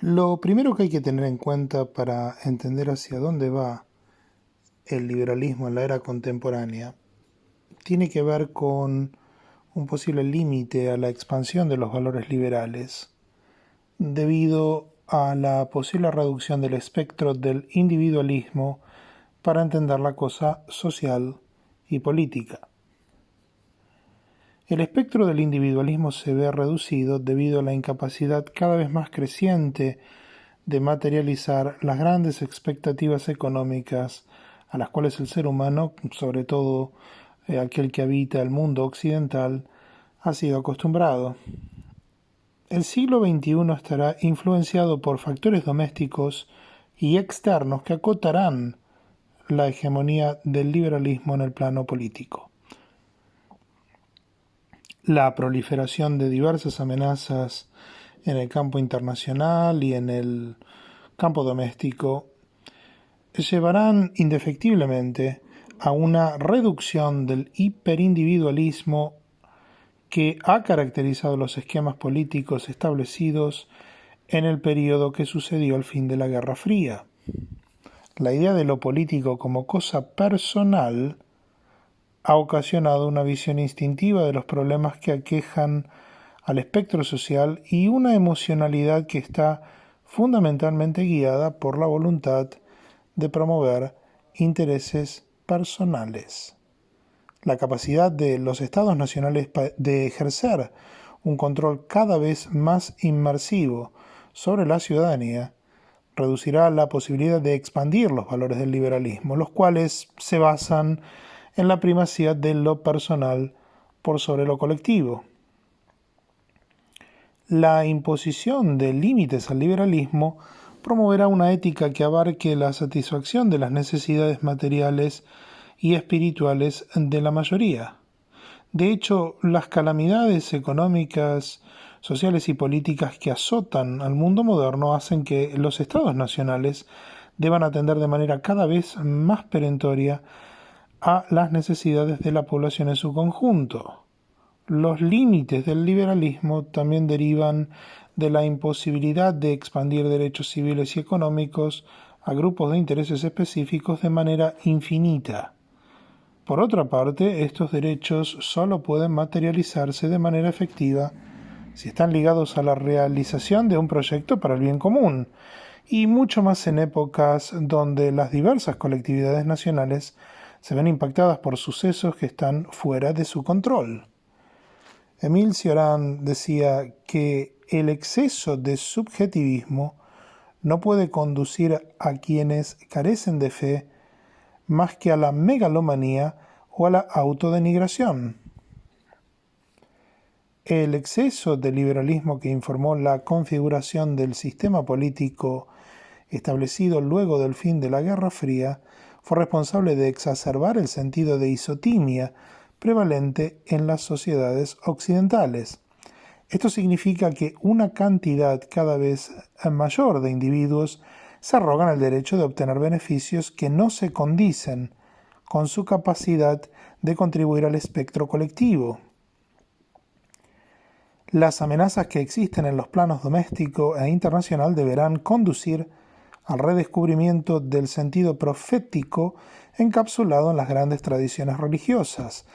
Lo primero que hay que tener en cuenta para entender hacia dónde va el liberalismo en la era contemporánea tiene que ver con un posible límite a la expansión de los valores liberales, debido a la posible reducción del espectro del individualismo para entender la cosa social y política. El espectro del individualismo se ve reducido debido a la incapacidad cada vez más creciente de materializar las grandes expectativas económicas a las cuales el ser humano, sobre todo aquel que habita el mundo occidental, ha sido acostumbrado. El siglo XXI estará influenciado por factores domésticos y externos que acotarán la hegemonía del liberalismo en el plano político. La proliferación de diversas amenazas en el campo internacional y en el campo doméstico llevarán indefectiblemente a una reducción del hiperindividualismo que ha caracterizado los esquemas políticos establecidos en el periodo que sucedió al fin de la Guerra Fría. La idea de lo político como cosa personal ha ocasionado una visión instintiva de los problemas que aquejan al espectro social y una emocionalidad que está fundamentalmente guiada por la voluntad de promover intereses personales. La capacidad de los estados nacionales de ejercer un control cada vez más inmersivo sobre la ciudadanía reducirá la posibilidad de expandir los valores del liberalismo, los cuales se basan en la primacía de lo personal por sobre lo colectivo. La imposición de límites al liberalismo promoverá una ética que abarque la satisfacción de las necesidades materiales y espirituales de la mayoría. De hecho, las calamidades económicas, sociales y políticas que azotan al mundo moderno hacen que los estados nacionales deban atender de manera cada vez más perentoria a las necesidades de la población en su conjunto. Los límites del liberalismo también derivan de la imposibilidad de expandir derechos civiles y económicos a grupos de intereses específicos de manera infinita. Por otra parte, estos derechos solo pueden materializarse de manera efectiva si están ligados a la realización de un proyecto para el bien común, y mucho más en épocas donde las diversas colectividades nacionales se ven impactadas por sucesos que están fuera de su control. Émile Cioran decía que el exceso de subjetivismo no puede conducir a quienes carecen de fe más que a la megalomanía o a la autodenigración. El exceso de liberalismo que informó la configuración del sistema político establecido luego del fin de la Guerra Fría fue responsable de exacerbar el sentido de isotimia prevalente en las sociedades occidentales. Esto significa que una cantidad cada vez mayor de individuos se arrogan el derecho de obtener beneficios que no se condicen con su capacidad de contribuir al espectro colectivo. Las amenazas que existen en los planos doméstico e internacional deberán conducir al redescubrimiento del sentido profético encapsulado en las grandes tradiciones religiosas,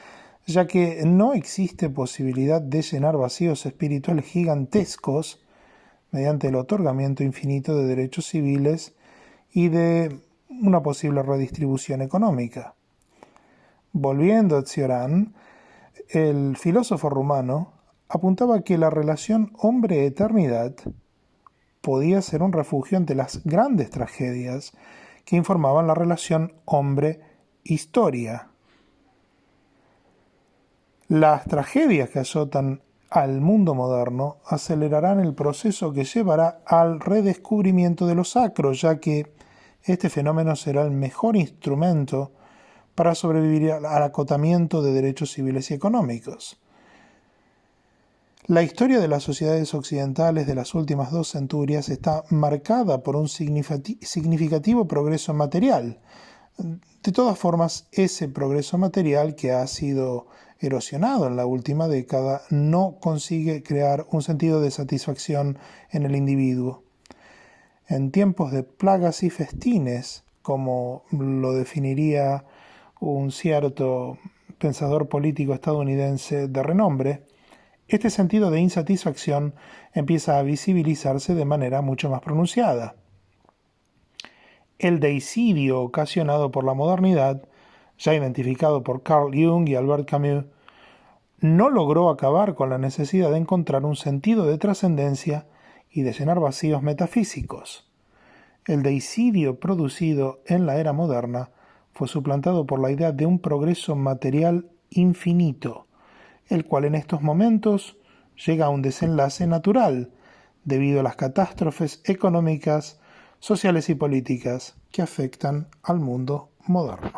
ya que no existe posibilidad de llenar vacíos espirituales gigantescos mediante el otorgamiento infinito de derechos civiles y de una posible redistribución económica. Volviendo a Cioran, el filósofo rumano apuntaba que la relación hombre-eternidad podía ser un refugio ante las grandes tragedias que informaban la relación hombre-historia. Las tragedias que azotan al mundo moderno acelerarán el proceso que llevará al redescubrimiento de lo sacro, ya que este fenómeno será el mejor instrumento para sobrevivir al acotamiento de derechos civiles y económicos. La historia de las sociedades occidentales de las últimas 2 centurias está marcada por un significativo progreso material. De todas formas, ese progreso material que ha sido erosionado en la última década no consigue crear un sentido de satisfacción en el individuo. En tiempos de plagas y festines, como lo definiría un cierto pensador político estadounidense de renombre, este sentido de insatisfacción empieza a visibilizarse de manera mucho más pronunciada. El deicidio ocasionado por la modernidad, ya identificado por Carl Jung y Albert Camus, no logró acabar con la necesidad de encontrar un sentido de trascendencia y de llenar vacíos metafísicos. El deicidio producido en la era moderna fue suplantado por la idea de un progreso material infinito, el cual en estos momentos llega a un desenlace natural debido a las catástrofes económicas, sociales y políticas que afectan al mundo moderno.